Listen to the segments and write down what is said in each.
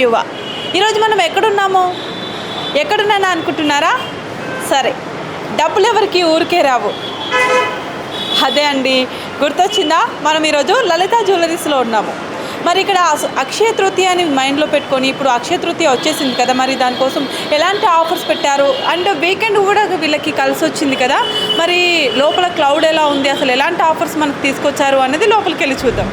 యువ. ఈరోజు మనం ఎక్కడున్నానా అనుకుంటున్నారా? సరే, డబ్బులు ఎవరికి ఊరికే రావు. అదే అండి, గుర్తొచ్చిందా? మనం ఈరోజు లలిత జ్యువెలరీస్లో ఉన్నాము. మరి ఇక్కడ అక్షయ తృతీయ అని మైండ్లో పెట్టుకొని, ఇప్పుడు అక్షయ తృతీయ వచ్చేసింది కదా, మరి దానికోసం ఎలాంటి ఆఫర్స్ పెట్టారు అండ్ వీకెండ్ కూడా వీళ్ళకి కలిసి వచ్చింది కదా, మరి లోపల క్లౌడ్ ఎలా ఉంది, అసలు ఎలాంటి ఆఫర్స్ మనకు తీసుకొచ్చారు అనేది లోపలికి వెళ్ళి చూద్దాం.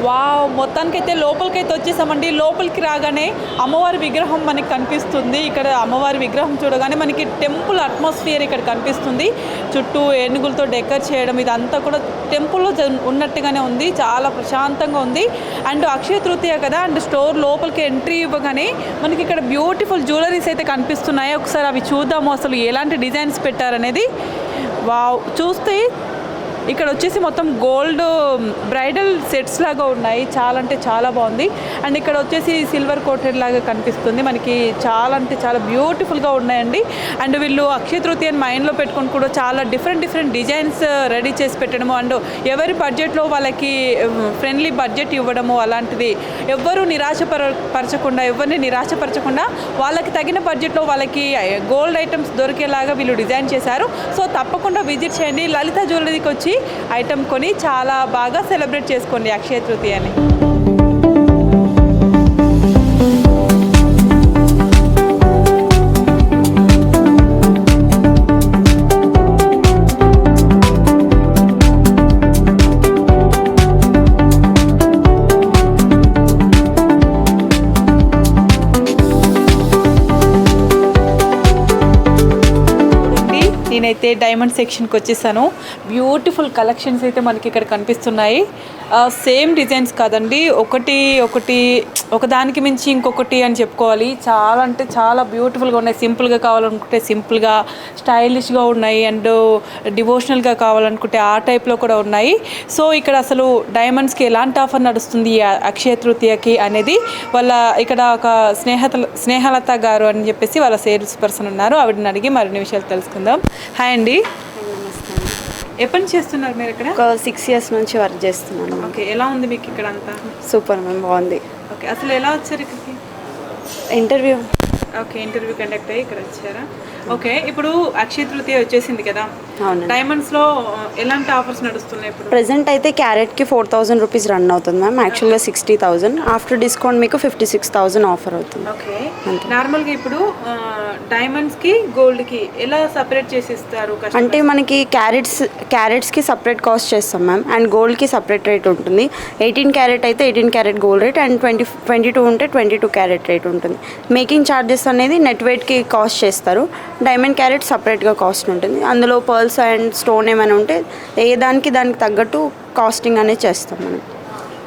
వావ్, మొత్తానికైతే లోపలికైతే వచ్చేసామండి. లోపలికి రాగానే అమ్మవారి విగ్రహం మనకి కనిపిస్తుంది. ఇక్కడ అమ్మవారి విగ్రహం చూడగానే మనకి టెంపుల్ అట్మాస్ఫియర్ ఇక్కడ కనిపిస్తుంది. చుట్టూ ఏనుగులతో డెకర్ చేయడం, ఇదంతా కూడా టెంపుల్లో ఉన్నట్టుగానే ఉంది. చాలా ప్రశాంతంగా ఉంది. అండ్ అక్షయ తృతీయ కదా, అండ్ స్టోర్ లోపలికి ఎంట్రీ ఇవ్వగానే మనకి ఇక్కడ బ్యూటిఫుల్ జ్యువెలరీస్ అయితే కనిపిస్తున్నాయి. ఒకసారి అవి చూద్దాము, అసలు ఎలాంటి డిజైన్స్ పెట్టారనేది. వావ్, చూస్తే ఇక్కడ వచ్చేసి మొత్తం గోల్డ్ బ్రైడల్ సెట్స్ లాగా ఉన్నాయి. చాలా అంటే చాలా బాగుంది. అండ్ ఇక్కడ వచ్చేసి సిల్వర్ కోటెడ్ లాగా కనిపిస్తుంది మనకి. చాలా అంటే చాలా బ్యూటిఫుల్గా ఉన్నాయండి. అండ్ వీళ్ళు అక్షయ తృతీయని మైండ్లో పెట్టుకొని కూడా చాలా డిఫరెంట్ డిజైన్స్ రెడీ చేసి పెట్టడము, అండ్ ఎవరి బడ్జెట్లో వాళ్ళకి ఫ్రెండ్లీ బడ్జెట్ ఇవ్వడము, అలాంటిది ఎవరు ఎవరిని నిరాశపరచకుండా వాళ్ళకి తగిన బడ్జెట్లో వాళ్ళకి గోల్డ్ ఐటమ్స్ దొరికేలాగా వీళ్ళు డిజైన్ చేశారు. సో తప్పకుండా విజిట్ చేయండి. లలిత జ్యువెలరీకి వచ్చి ఐటమ్ కొని చాలా బాగా సెలబ్రేట్ చేసుకోండి అక్షయ తృతీయని. నేనైతే డైమండ్ సెక్షన్కి వచ్చేసాను. బ్యూటిఫుల్ కలెక్షన్స్ అయితే మనకి ఇక్కడ కనిపిస్తున్నాయి. సేమ్ డిజైన్స్ కాదండి, ఒకదానికి మించి ఇంకొకటి అని చెప్పుకోవాలి. చాలా అంటే చాలా బ్యూటిఫుల్గా ఉన్నాయి. సింపుల్గా కావాలనుకుంటే సింపుల్గా, స్టైలిష్గా ఉన్నాయి. అండ్ డివోషనల్గా కావాలనుకుంటే ఆ టైప్లో కూడా ఉన్నాయి. సో ఇక్కడ అసలు డైమండ్స్కి ఎలాంటి ఆఫర్ నడుస్తుంది అక్షయ తృతీయకి అనేది వాళ్ళ ఇక్కడ ఒక స్నేహలత గారు అని చెప్పేసి వాళ్ళ సేల్స్ పర్సన్ ఉన్నారు. ఆవిడని అడిగి మరిన్ని విషయాలు తెలుసుకుందాం. హాయ్ అండి. ఎప్పటి నుంచి చేస్తున్నారు మీరు ఇక్కడ? ఒక 6 years నుంచి వర్క్ చేస్తున్నాను. ఓకే, ఎలా ఉంది మీకు ఇక్కడ అంతా? సూపర్ మ్యామ్, బాగుంది. ఓకే, అసలు ఎలా వచ్చారు ఇక్కడికి? ఇంటర్వ్యూ. ఓకే, ఇంటర్వ్యూ కండక్ట్ అయ్యి ఇక్కడ వచ్చారా? ఓకే, ఇప్పుడు అక్షయ తృతీయ వచ్చేసింది కదా, అవునండి. డైమండ్స్లో ఎలాంటి ఆఫర్స్ నడుస్తున్నాయి ఇప్పుడు? ప్రెసెంట్ అయితే క్యారెట్కి 4,000 రూపీస్ రన్ అవుతుంది మ్యామ్. యాక్చువల్గా 60,000, ఆఫ్టర్ డిస్కౌంట్ మీకు 56,000 ఆఫర్ అవుతుంది. ఓకే. నార్మల్గా ఇప్పుడు డైమండ్స్కి గోల్డ్కి ఎలా సపరేట్ చేసి ఇస్తారు? అంటే మనకి క్యారెట్స్కి సపరేట్ కాస్ట్ చేస్తాం మ్యామ్, అండ్ గోల్డ్కి సపరేట్ రేట్ ఉంటుంది. 18 క్యారెట్ అయితే 18 క్యారెట్ గోల్డ్ రేట్, అండ్ 22 ఉంటే 22 క్యారెట్ రేట్ ఉంటుంది. మేకింగ్ ఛార్జెస్ అనేది నెట్ వెయిట్కి కాస్ట్ చేస్తారు. డైమండ్ క్యారెట్ సపరేట్గా కాస్ట్ ఉంటుంది. అందులో పర్ల్స్ అండ్ స్టోన్ ఏమైనా ఉంటే దానికి తగ్గట్టు కాస్టింగ్ అనేది చేస్తాం మనం.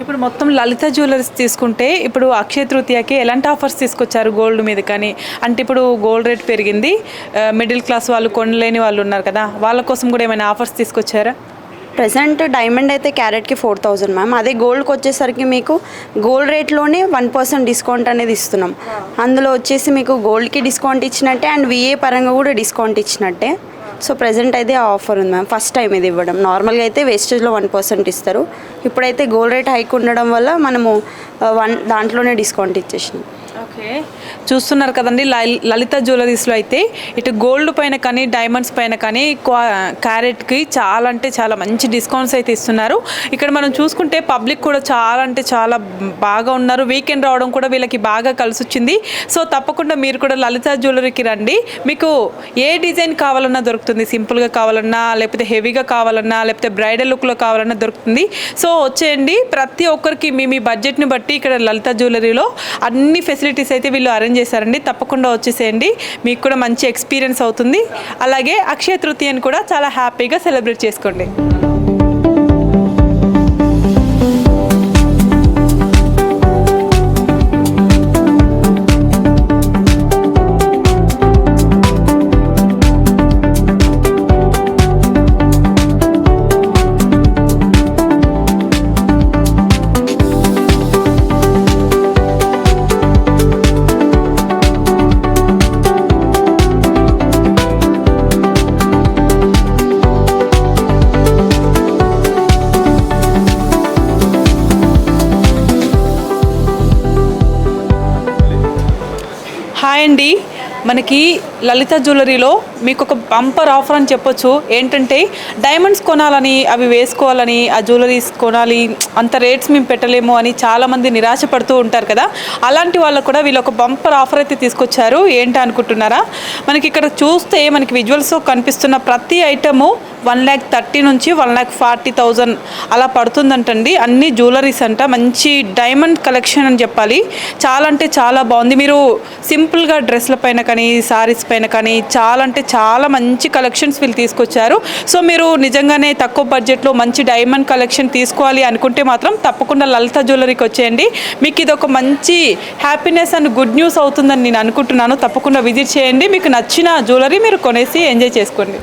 ఇప్పుడు మొత్తం లలిత జ్యువెలరీస్ తీసుకుంటే ఇప్పుడు అక్షయ తృతీయకి ఎలాంటి ఆఫర్స్ తీసుకొచ్చారు గోల్డ్ మీద? కానీ అంటే ఇప్పుడు గోల్డ్ రేట్ పెరిగింది, మిడిల్ క్లాస్ వాళ్ళు కొనలేని వాళ్ళు ఉన్నారు కదా, వాళ్ళ కోసం కూడా ఏమైనా ఆఫర్స్ తీసుకొచ్చారా? ప్రెసెంట్ డైమండ్ అయితే క్యారెట్కి 4,000 మ్యామ్. అదే గోల్డ్కి వచ్చేసరికి మీకు గోల్డ్ రేట్లోనే 1% డిస్కౌంట్ అనేది ఇస్తున్నాం. అందులో వచ్చేసి మీకు గోల్డ్కి డిస్కౌంట్ ఇచ్చినట్టే అండ్ విఏ పరంగా కూడా డిస్కౌంట్ ఇచ్చినట్టే. సో ప్రెజెంట్ అయితే ఆ ఆఫర్ ఉంది మ్యామ్. ఫస్ట్ టైం ఇది ఇవ్వడం. నార్మల్గా అయితే వేస్టేజ్లో 1% ఇస్తారు. ఇప్పుడైతే గోల్డ్ రేట్ హైక్ ఉండడం వల్ల మనము దాంట్లోనే డిస్కౌంట్ ఇచ్చేసినాం. ఓకే, చూస్తున్నారు కదండి, లలిత జ్యువెలరీస్లో అయితే ఇటు గోల్డ్ పైన కానీ డైమండ్స్ పైన కానీ క్యారెట్కి చాలా అంటే చాలా మంచి డిస్కౌంట్స్ అయితే ఇస్తున్నారు. ఇక్కడ మనం చూసుకుంటే పబ్లిక్ కూడా చాలా అంటే చాలా బాగా ఉన్నారు. వీకెండ్ రావడం కూడా వీళ్ళకి బాగా కలిసి వచ్చింది. సో తప్పకుండా మీరు కూడా లలిత జ్యువెలరీకి రండి. మీకు ఏ డిజైన్ కావాలన్నా దొరుకుతుంది. సింపుల్గా కావాలన్నా, లేకపోతే హెవీగా కావాలన్నా, లేకపోతే బ్రైడల్ లుక్లో కావాలన్నా దొరుకుతుంది. సో వచ్చేయండి, ప్రతి ఒక్కరికి మీ బడ్జెట్ని బట్టి ఇక్కడ లలిత జ్యువెలరీలో అన్ని ఫెసిలిటీస్ అయితే వీళ్ళు అరేంజ్ చేశారండి. తప్పకుండా వచ్చేసేయండి, మీకు కూడా మంచి ఎక్స్పీరియన్స్ అవుతుంది. అలాగే అక్షయ తృతీయని కూడా చాలా హ్యాపీగా సెలబ్రేట్ చేసుకోండి. హాయ్ అండి, మనకి లలిత జ్యువెలరీలో మీకు ఒక బంపర్ ఆఫర్ అని చెప్పొచ్చు. ఏంటంటే డైమండ్స్ కొనాలని, అవి వేసుకోవాలని, ఆ జ్యువెలరీస్ కొనాలి, అంత రేట్స్ మేము పెట్టలేము అని చాలామంది నిరాశపడుతూ ఉంటారు కదా. అలాంటి వాళ్ళకు కూడా వీళ్ళు ఒక బంపర్ ఆఫర్ అయితే తీసుకొచ్చారు. ఏంటి అనుకుంటున్నారా? మనకి ఇక్కడ చూస్తే మనకి విజువల్స్ కనిపిస్తున్న ప్రతి ఐటము 1,30,000 నుంచి 1,40,000 అలా పడుతుందంటండి. అన్ని జ్యువెలరీస్ అంట, మంచి డైమండ్ కలెక్షన్ అని చెప్పాలి. చాలా అంటే చాలా బాగుంది. మీరు సింపుల్గా డ్రెస్ల పైన కానీ, సారీస్ పైన కానీ చాలా అంటే చాలా మంచి కలెక్షన్స్ వీళ్ళు తీసుకొచ్చారు. సో మీరు నిజంగానే తక్కువ బడ్జెట్లో మంచి డైమండ్ కలెక్షన్ తీసుకోవాలి అనుకుంటే మాత్రం తప్పకుండా లలిత జ్యువెలరీకి వచ్చేయండి. మీకు ఇది ఒక మంచి హ్యాపీనెస్ అండ్ గుడ్ న్యూస్ అవుతుందని నేను అనుకుంటున్నాను. తప్పకుండా విజిట్ చేయండి. మీకు నచ్చిన జ్యువెలరీ మీరు కొనేసి ఎంజాయ్ చేసుకోండి.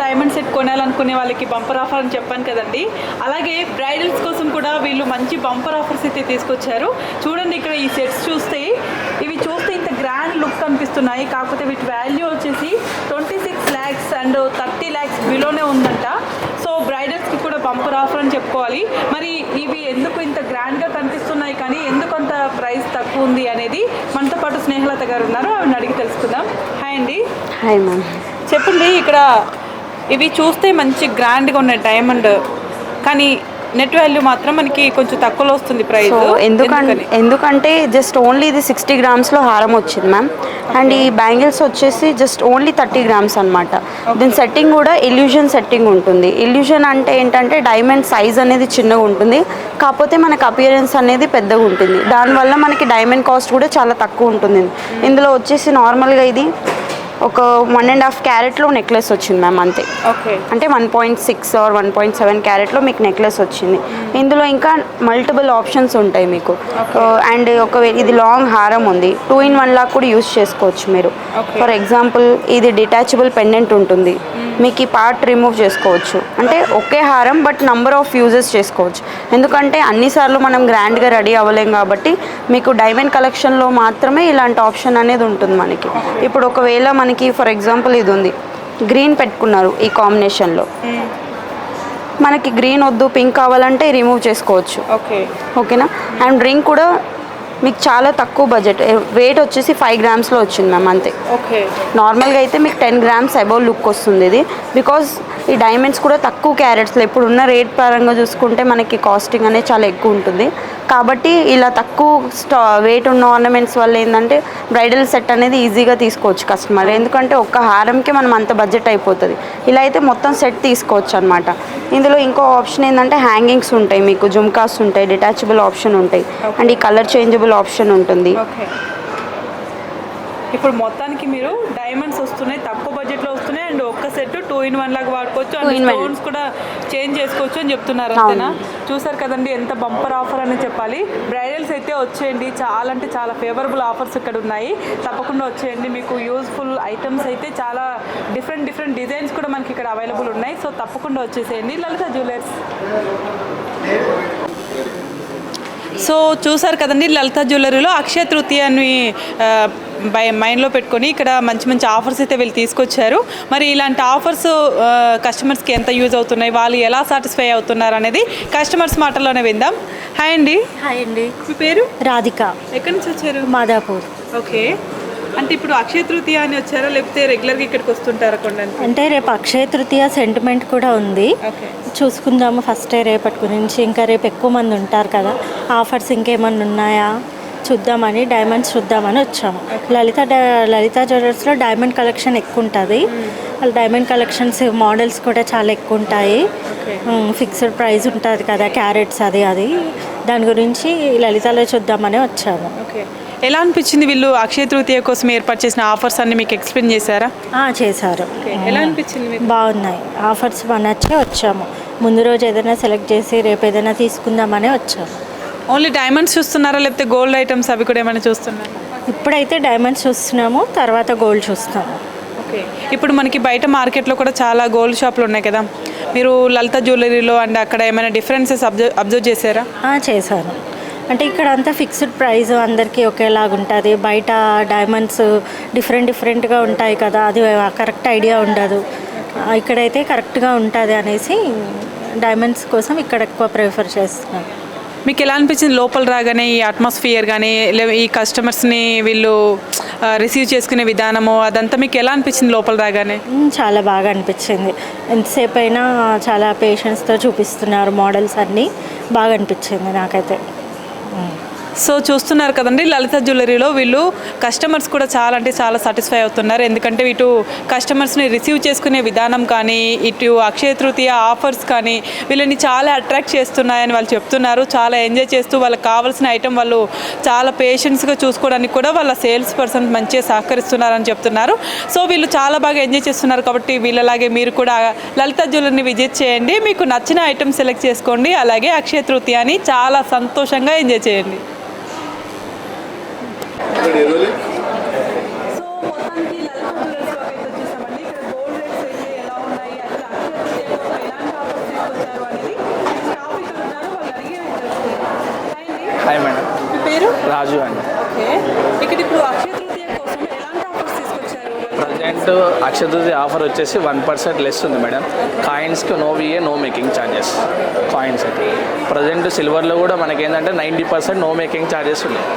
డైమండ్ సెట్ కొనాలనుకునే వాళ్ళకి బంపర్ ఆఫర్ అని చెప్పాను కదండి. అలాగే బ్రైడల్స్ కోసం కూడా వీళ్ళు మంచి బంపర్ ఆఫర్స్ అయితే తీసుకొచ్చారు. చూడండి, ఇక్కడ ఈ సెట్స్ చూస్తే ఇంత గ్రాండ్ లుక్ కనిపిస్తున్నాయి. కాకపోతే వీటి వాల్యూ వచ్చేసి 26 lakhs అండ్ 30 lakhs బిలోనే ఉందంట. సో బ్రైడల్స్కి కూడా బంపర్ ఆఫర్ అని చెప్పుకోవాలి. మరి ఇవి ఎందుకు ఇంత గ్రాండ్గా కనిపిస్తున్నాయి కానీ ఎందుకు అంత ప్రైస్ తక్కువ ఉంది అనేది మనతో పాటు స్నేహలత గారు ఉన్నారు, ఆవిడని అడిగి తెలుసుకుందాం. హాయ్ అండి. Hi ma'am. చెప్పండి, ఇక్కడ ఇవి చూస్తే మంచి గ్రాండ్గా ఉన్నాయి డైమండ్, కానీ నెట్ వాల్యూ మాత్రం మనకి కొంచెం తక్కువలో వస్తుంది ప్రైస్. ఎందుకంటే జస్ట్ ఓన్లీ ఇది 60 grams హారం వచ్చింది మ్యామ్. అండ్ ఈ బ్యాంగిల్స్ వచ్చేసి జస్ట్ ఓన్లీ 30 grams అనమాట. దీని సెట్టింగ్ కూడా ఇల్యూషన్ సెట్టింగ్ ఉంటుంది. ఇల్యూషన్ అంటే ఏంటంటే డైమండ్ సైజ్ అనేది చిన్నగా ఉంటుంది, కాకపోతే మనకు అపియరెన్స్ అనేది పెద్దగా ఉంటుంది. దానివల్ల మనకి డైమండ్ కాస్ట్ కూడా చాలా తక్కువ ఉంటుంది. ఇందులో వచ్చేసి నార్మల్గా ఇది ఒక 1.5 క్యారెట్లో నెక్లెస్ వచ్చింది మ్యామ్, అంతే. ఓకే, అంటే 1.6 or 1.7 క్యారెట్లో మీకు నెక్లెస్ వచ్చింది. ఇందులో ఇంకా మల్టిపుల్ ఆప్షన్స్ ఉంటాయి మీకు. అండ్ ఒకవేళ ఇది లాంగ్ హారం ఉంది, 2-in-1 లాగా కూడా యూస్ చేసుకోవచ్చు మీరు. ఫర్ ఎగ్జాంపుల్ ఇది డిటాచబుల్ పెండెంట్ ఉంటుంది. మీకు ఈ పార్ట్ రిమూవ్ చేసుకోవచ్చు. అంటే ఒకే హారం బట్ నంబర్ ఆఫ్ యూజెస్ చేసుకోవచ్చు. ఎందుకంటే అన్నిసార్లు మనం గ్రాండ్గా రెడీ అవ్వలేం కాబట్టి మీకు డైమండ్ కలెక్షన్లో మాత్రమే ఇలాంటి ఆప్షన్ అనేది ఉంటుంది మనకి. ఇప్పుడు ఒకవేళ మనకి ఫర్ ఎగ్జాంపుల్ ఇది ఉంది, గ్రీన్ పెట్టుకున్నారు ఈ కాంబినేషన్లో, మనకి గ్రీన్ వద్దు పింక్ కావాలంటే రిమూవ్ చేసుకోవచ్చు. ఓకేనా. అండ్ రింగ్ కూడా మీకు చాలా తక్కువ బడ్జెట్, వెయిట్ వచ్చేసి 5 గ్రామ్స్లో వచ్చింది మ్యామ్ అంతే. నార్మల్గా అయితే మీకు 10 గ్రామ్స్ అబౌవ్ లుక్ వస్తుంది ఇది. బికాజ్ ఈ డైమండ్స్ కూడా తక్కువ క్యారెట్స్లో ఇప్పుడున్న రేట్ పరంగా చూసుకుంటే మనకి కాస్టింగ్ అనేది చాలా ఎక్కువ ఉంటుంది. కాబట్టి ఇలా తక్కువ వెయిట్ ఉన్న ఆర్నమెంట్స్ వల్ల ఏంటంటే బ్రైడల్ సెట్ అనేది ఈజీగా తీసుకోవచ్చు కస్టమర్. ఎందుకంటే ఒక్క హారంకే మనం అంత బడ్జెట్ అయిపోతుంది. ఇలా అయితే మొత్తం సెట్ తీసుకోవచ్చు అనమాట. ఇందులో ఇంకో ఆప్షన్ ఏంటంటే హ్యాంగింగ్స్ ఉంటాయి, మీకు జుమ్కాస్ ఉంటాయి, డిటాచబుల్ ఆప్షన్ ఉంటాయి, అండ్ ఈ కలర్ చేంజబుల్ ఆప్షన్ ఉంటుంది. ఇప్పుడు మొత్తానికి మీరు డైమండ్స్ వస్తున్నాయి, తక్కువ బడ్జెట్లో వస్తున్నాయి, అండ్ ఒక్క సెట్ 2-in-1 లాగా వాడుకోవచ్చు, అండ్ స్టోన్స్ కూడా చేంజ్ చేసుకోవచ్చు అని చెప్తున్నారు అంతేనా? చూసారు కదండి ఎంత బంపర్ ఆఫర్ అని చెప్పాలి. బ్రైడల్స్ అయితే వచ్చేయండి, చాలా అంటే చాలా ఫేవరబుల్ ఆఫర్స్ ఇక్కడ ఉన్నాయి. తప్పకుండా వచ్చేయండి, మీకు యూస్ఫుల్ ఐటమ్స్ అయితే చాలా డిఫరెంట్ డిజైన్స్ కూడా మనకి ఇక్కడ అవైలబుల్ ఉన్నాయి. సో తప్పకుండా వచ్చేసేయండి లలిత జ్యువెలర్స్. సో చూసారు కదండి, లలిత జ్యువెలరీలో అక్షయ తృతీయని మైండ్లో పెట్టుకొని ఇక్కడ మంచి ఆఫర్స్ అయితే వీళ్ళు తీసుకొచ్చారు. మరి ఇలాంటి ఆఫర్స్ కస్టమర్స్కి ఎంత యూజ్ అవుతున్నాయి, వాళ్ళు ఎలా సాటిస్ఫై అవుతున్నారు అనేది కస్టమర్స్ మాటల్లోనే విందాం. హాయ్ అండి. హాయ్ అండి. మీ పేరు? రాధిక. ఎక్కడి నుంచి వచ్చారు? మాదాపూర్. ఓకే. అంటే ఇప్పుడు అక్షయ తృతీయ అని వచ్చారా, లేకపోతే రెగ్యులర్గా ఇక్కడికి వస్తుంటారా కొనడానికి? అంటే రేపు అక్షయ తృతీయ సెంటిమెంట్ కూడా ఉంది, చూసుకుందాము ఫస్ట్ రేపటి గురించి. ఇంకా రేపు ఎక్కువ మంది ఉంటారు కదా, ఆఫర్స్ ఇంకేమన్నా ఉన్నాయా చూద్దామని, డైమండ్స్ చూద్దామని వచ్చాము. లలిత జ్యువెలర్స్లో డైమండ్ కలెక్షన్ ఎక్కువ ఉంటుంది. డైమండ్ కలెక్షన్స్ మోడల్స్ కూడా చాలా ఎక్కువ ఉంటాయి. ఫిక్స్డ్ ప్రైస్ ఉంటుంది కదా, క్యారెట్స్ అది దాని గురించి లలితలో చూద్దామని వచ్చాము. ఓకే. ఎలా అనిపించింది వీళ్ళు అక్షయ తృతీయ కోసం ఏర్పాటు చేసిన ఆఫర్స్ అన్ని మీకు ఎక్స్ప్లెయిన్ చేశారా? చేశారు. ఎలా అనిపించింది మీకు? బాగున్నాయి ఆఫర్స్, నచ్చే వచ్చాము. ముందు రోజు ఏదైనా సెలెక్ట్ చేసి రేపు ఏదైనా తీసుకుందామని వచ్చాము. ఓన్లీ డైమండ్స్ చూస్తున్నారా, లేకపోతే గోల్డ్ ఐటమ్స్ అవి కూడా ఏమైనా చూస్తున్నారా? ఇప్పుడైతే డైమండ్స్ చూస్తున్నాము, తర్వాత గోల్డ్ చూస్తాము. ఓకే. ఇప్పుడు మనకి బయట మార్కెట్లో కూడా చాలా గోల్డ్ షాపులు ఉన్నాయి కదా, మీరు లలిత జ్యువెలరీలో అండ్ అక్కడ ఏమైనా డిఫరెన్సెస్ అబ్జర్వ్ చేశారా? చేశాను. అంటే ఇక్కడ అంతా ఫిక్స్డ్ ప్రైస్ అందరికీ ఒకేలాగా ఉంటుంది. బయట డైమండ్స్ డిఫరెంట్గా ఉంటాయి కదా, అది కరెక్ట్ ఐడియా ఉండదు. ఇక్కడైతే కరెక్ట్గా ఉంటుంది అనేసి డైమండ్స్ కోసం ఇక్కడ ఎక్కువ ప్రిఫర్ చేస్తున్నాను. మీకు ఎలా అనిపించింది లోపల రాగానే ఈ అట్మాస్ఫియర్ కానీ, ఈ కస్టమర్స్ని వీళ్ళు రిసీవ్ చేసుకునే విధానము అదంతా మీకు ఎలా అనిపించింది లోపల రాగానే? చాలా బాగా అనిపించింది. ఎంతసేపు అయినా చాలా పేషెన్స్తో చూపిస్తున్నారు, మోడల్స్ అన్నీ బాగా అనిపించింది నాకైతే. సో చూస్తున్నారు కదండి, లలిత జ్యువెలరీలో వీళ్ళు కస్టమర్స్ కూడా చాలా అంటే చాలా సాటిస్ఫై అవుతున్నారు. ఎందుకంటే ఇటు కస్టమర్స్ని రిసీవ్ చేసుకునే విధానం కానీ, ఇటు అక్షయ తృతీయ ఆఫర్స్ కానీ వీళ్ళని చాలా అట్రాక్ట్ చేస్తున్నాయని వాళ్ళు చెప్తున్నారు. చాలా ఎంజాయ్ చేస్తూ వాళ్ళకి కావాల్సిన ఐటెం వాళ్ళు చాలా పేషెన్స్గా చూసుకోవడానికి కూడా వాళ్ళ సేల్స్ పర్సన్ మంచిగా సహకరిస్తున్నారని చెప్తున్నారు. సో వీళ్ళు చాలా బాగా ఎంజాయ్ చేస్తున్నారు. కాబట్టి వీళ్ళలాగే మీరు కూడా లలిత జ్యువెలరీని విజిట్ చేయండి, మీకు నచ్చిన ఐటెం సెలెక్ట్ చేసుకోండి, అలాగే అక్షయ తృతీయని చాలా సంతోషంగా ఎంజాయ్ చేయండి. సో మొత్తానికి లలిత జ్యువెలర్స్లో అయితే వచ్చేసామండి. ఇక్కడ గోల్డ్ రేట్స్ అయితే ఎలా ఉన్నాయి, అసలు అక్షయ తృతీయ కోసం ఎలాంటి ఆఫర్స్ తీసుకొచ్చారు అనేది స్టాఫ్ ఇక్కడ ఉన్నారు, వాళ్ళు అడిగే తెలుసుకుంటారు. Hi madam. మీ పేరు? రాజు అండి. ఓకే. ఇక్కడ ఇప్పుడు అక్షయ తృతీయ కోసం ఎలాంటి ఆఫర్స్ తీసుకొచ్చారు? ప్రజెంట్ అక్షయ తృతీయ ఆఫర్ వచ్చేసి 1% లెస్ ఉంది మేడం. కాయిన్స్కి no VA no making charges. Coins అయితే ప్రజెంట్ సిల్వర్లో కూడా మనకి ఏంటంటే 90% నో మేకింగ్ ఛార్జెస్ ఉన్నాయి.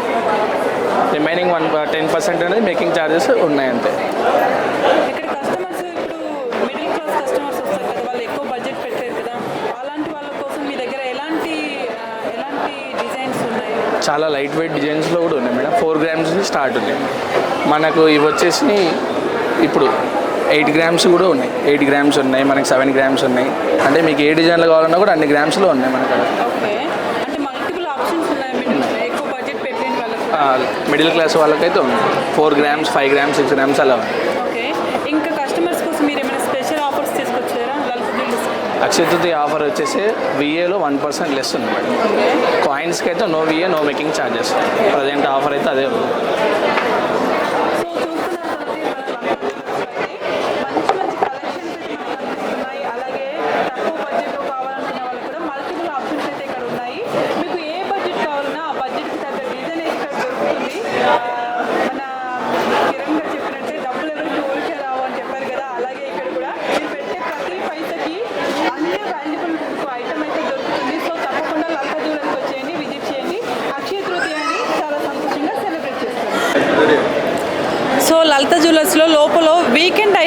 రిమైనింగ్ 10% అనేది మేకింగ్ ఛార్జెస్ ఉన్నాయి అంతే. ఇక్కడ కస్టమర్స్ ఇప్పుడు మిడిల్ క్లాస్ కస్టమర్స్ వస్తారు కదా, వాళ్ళు ఎక్కువ బడ్జెట్ పెట్టారు కదా, అలాంటి వాళ్ళ కోసం మీ దగ్గర ఎలాంటి డిజైన్స్ ఉన్నాయి? చాలా లైట్ వెయిట్ డిజైన్స్లో కూడా ఉన్నాయి మేడం. 4 గ్రామ్స్ స్టార్ట్ ఉన్నాయి మనకు. ఇవి వచ్చేసి ఇప్పుడు 8 గ్రామ్స్ కూడా ఉన్నాయి, 8 గ్రామ్స్ ఉన్నాయి మనకి, 7 గ్రామ్స్ ఉన్నాయి. అంటే మీకు ఏ డిజైన్లు కావాలన్నా కూడా అన్ని గ్రామ్స్లో ఉన్నాయి మనకు. ఓకే. అంటే మల్టిపుల్ ఆప్షన్స్ ఉన్నాయి ఎక్కువ బడ్జెట్ పెట్టలేని వాళ్ళకి. మిడిల్ క్లాస్ వాళ్ళకైతే ఉంది 4 గ్రామ్స్, 5 గ్రామ్స్, 6 గ్రామ్స్ అలా ఉంది. ఓకే. ఇంకా కస్టమర్స్ కోసం మీరు ఏమైనా స్పెషల్ ఆఫర్స్ తీసుకొచ్చారా లలిత జ్యువెలర్స్? అక్షయ తృతీయ ఆఫర్ వచ్చేసి విఏలో 1% లెస్ ఉంది మేడం. కాయిన్స్కి అయితే no VA no making charges. Present offer అయితే అదే ఉంది. సో చూస్తున్నారు కదండి, మన మంచి కలెక్షన్స్ అయితే మనకు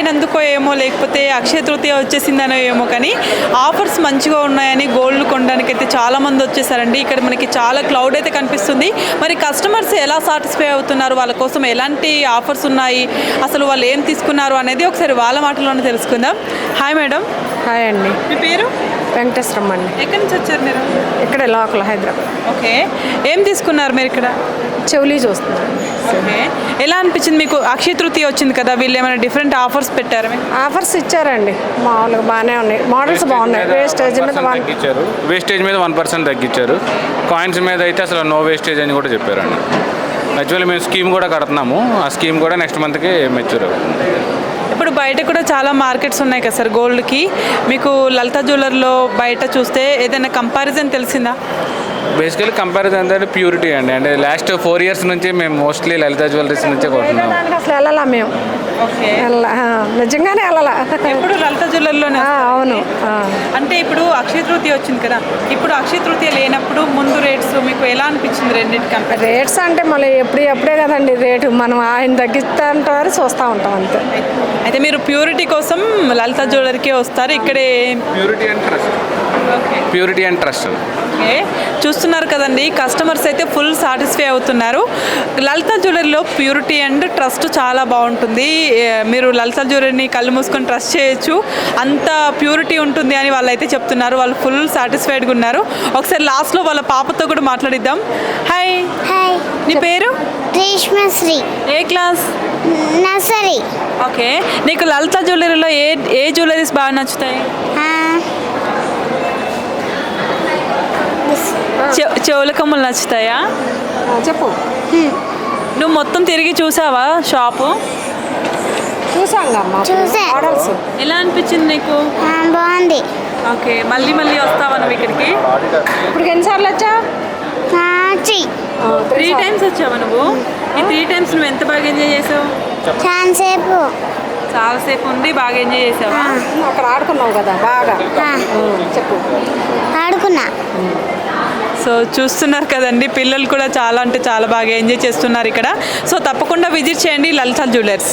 అయినందుకో ఏమో, లేకపోతే అక్షయ తృతీయ వచ్చేసిందనో ఏమో, కానీ ఆఫర్స్ మంచిగా ఉన్నాయని గోల్డ్ కొనడానికి అయితే చాలామంది వచ్చేసారండి. ఇక్కడ మనకి చాలా క్లౌడ్ అయితే కనిపిస్తుంది. మరి కస్టమర్స్ ఎలా సాటిస్ఫై అవుతున్నారు, వాళ్ళ కోసం ఎలాంటి ఆఫర్స్ ఉన్నాయి, అసలు వాళ్ళు ఏం తీసుకున్నారు అనేది ఒకసారి వాళ్ళ మాటల్లోనే తెలుసుకుందాం. Hi madam. హాయ్ అండి, మీ పేరు? వెంకటేశ్వరం అండి. ఎక్కడి నుంచి వచ్చారు మీరు? ఇక్కడ లోకల్ హైదరాబాద్. ఓకే, ఏం తీసుకున్నారు మీరు ఇక్కడ? చెవులీ చూస్తున్నాను. ఓకే, ఎలా అనిపించింది మీకు? అక్షయ తృతీయ వచ్చింది కదా, వీళ్ళు ఏమైనా డిఫరెంట్ ఆఫర్స్ పెట్టారు? ఆఫర్స్ ఇచ్చారండి, మామూలుగా బాగానే ఉన్నాయి, మోడల్స్ బాగున్నాయి. వేస్టేజ్ మీద తగ్గించారు, వేస్టేజ్ మీద 1% తగ్గించారు. కాయిన్స్ మీద అయితే అసలు నో వేస్టేజ్ అని కూడా చెప్పారండి. యాక్చువల్లీ మేము స్కీమ్ కూడా కడుతున్నాము, ఆ స్కీమ్ కూడా నెక్స్ట్ మంత్కి మెచ్యూర్ అవుతుంది. ఇప్పుడు బయట కూడా చాలా మార్కెట్స్ ఉన్నాయి కదా సార్ గోల్డ్కి, మీకు లలిత జ్యువెలర్లో బయట చూస్తే ఏదైనా కంపారిజన్ తెలిసిందా? బేసికలీ కంపారిజన్ అంటే ప్యూరిటీ అండి. అంటే లాస్ట్ 4 years నుంచి మేము మోస్ట్లీ లలిత జ్యువెలరీస్ నుంచే కొంటున్నాము. దానికి అసలు వెళ్ళాలా మేము, ఓకే, నిజంగానే వెళ్ళాలా. ఇప్పుడు లలిత జ్యువెలర్లోనే. అవును. అంటే ఇప్పుడు అక్షయ తృతీయ వచ్చింది కదా, ఇప్పుడు అక్షయ తృతీయ లేనప్పుడు ముందు రేట్స్ మీకు ఎలా అనిపించింది రెండింటి కంపేర్? రేట్స్ అంటే మళ్ళీ ఎప్పుడే కదండి రేటు, మనం ఆయన తగ్గిస్తా ఉంటారు, చూస్తూ ఉంటాం అంతే. అయితే మీరు ప్యూరిటీ కోసం లలిత జ్యువెలర్కే వస్తారు ఇక్కడే? Purity and trust. Okay, purity and trust. Okay, చూస్తున్నారు కదండి, కస్టమర్స్ అయితే ఫుల్ సాటిస్ఫై అవుతున్నారు. లలిత జ్యువెలరీలో ప్యూరిటీ అండ్ ట్రస్ట్ చాలా బాగుంటుంది. మీరు లలిత జ్యువెలరీని కళ్ళు మూసుకొని ట్రస్ట్ చేయొచ్చు, అంత ప్యూరిటీ ఉంటుంది అని వాళ్ళు అయితే చెప్తున్నారు. వాళ్ళు ఫుల్ సాటిస్ఫైడ్గా ఉన్నారు. ఒకసారి లాస్ట్లో వాళ్ళ పాపతో కూడా మాట్లాడిద్దాం. హాయ్. హాయ్, నీ పేరు? రేష్మశ్రీ, ఏ క్లాస్? నర్సరీ. ఓకే, నీకు లలిత జ్యువెలరీలో ఏ జ్యువెలరీస్ బాగా నచ్చుతాయి? చెవుల కమ్ములు నచ్చుతాయా? చెప్పు. నువ్వు మొత్తం తిరిగి చూసావా షాపు? చూసాంగమ్మా చూసా. మోడల్స్. ఎలా అనిపించింది నీకు? బాగుంది. ఓకే, మళ్ళీ వస్తావా నువ్వు ఇక్కడికి? ఇప్పుడు ఎన్నిసార్లు వచ్చా? 3 times వచ్చావా నువ్వు? ఈ 3 times నువ్వు ఎంత బాగా ఎంజాయ్ చేసావు? చాలాసేపు చాలాసేపు ఉంది, బాగా ఎంజాయ్ చేసావా? అక్కడ ఆడుకున్నావు కదా బాగా. చెప్పు. ఆడుకున్నా. సో చూస్తున్నారు కదండి, పిల్లలు కూడా చాలా అంటే చాలా బాగా ఎంజాయ్ చేస్తున్నారు ఇక్కడ. సో తప్పకుండా విజిట్ చేయండి లలిత జ్యువెలర్స్.